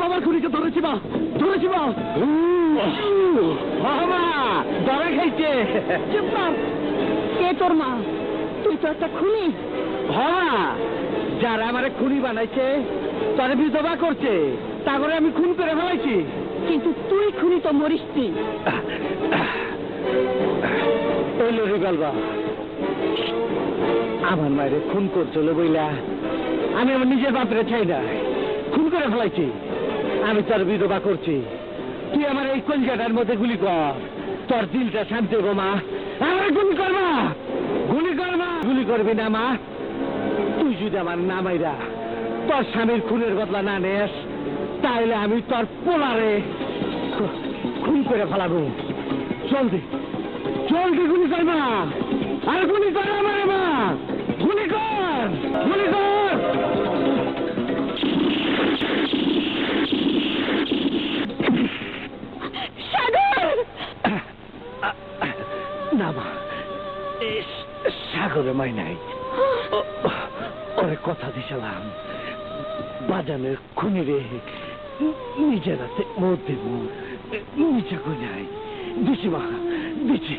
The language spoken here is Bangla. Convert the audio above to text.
বাবার খুনিকে ধরেছি মা, ধরেছি মা। মা ধরা খাইছে। চুপ কর, কে তোর মা? তুই তো একটা খুনি। যারা আমারে খুনি বানাইছে, তারা বিধবা করছে, তা করে আমি খুন করে ফেলাইছি। কিন্তু তুই খুনি তো মরিসনি। আমার মায়ের খুন করছিল বইলা আমি আমার নিজের বাপরে চাই না, খুন করে ফেলাইছি। আমি তোর বিধবা করছি, তুই আমার এই কলজাটার মধ্যে গুলি কর, তোর দিলটা শান্তি হবো মা। আমার গুলি করবা, গুলি করবা। গুলি করবি না মা, তুই যদি আমার না মাইরা তোর স্বামীর খুনের বদলা না নেস, তাইলে আমি তোর পোলারে খুন করে ফেলাবো। জলদি জলদি গুলি কর মা, আর গুলি কর আমার মা, গুলি কর, গুলি কর। সাগর! না মা, সাগরে মাই নাই। ওরে কথা দিছিলাম, বাজানের খুনি রে নিজের হাতে মত দেব, নিচে কই নাই। দিছি মা, দিছি।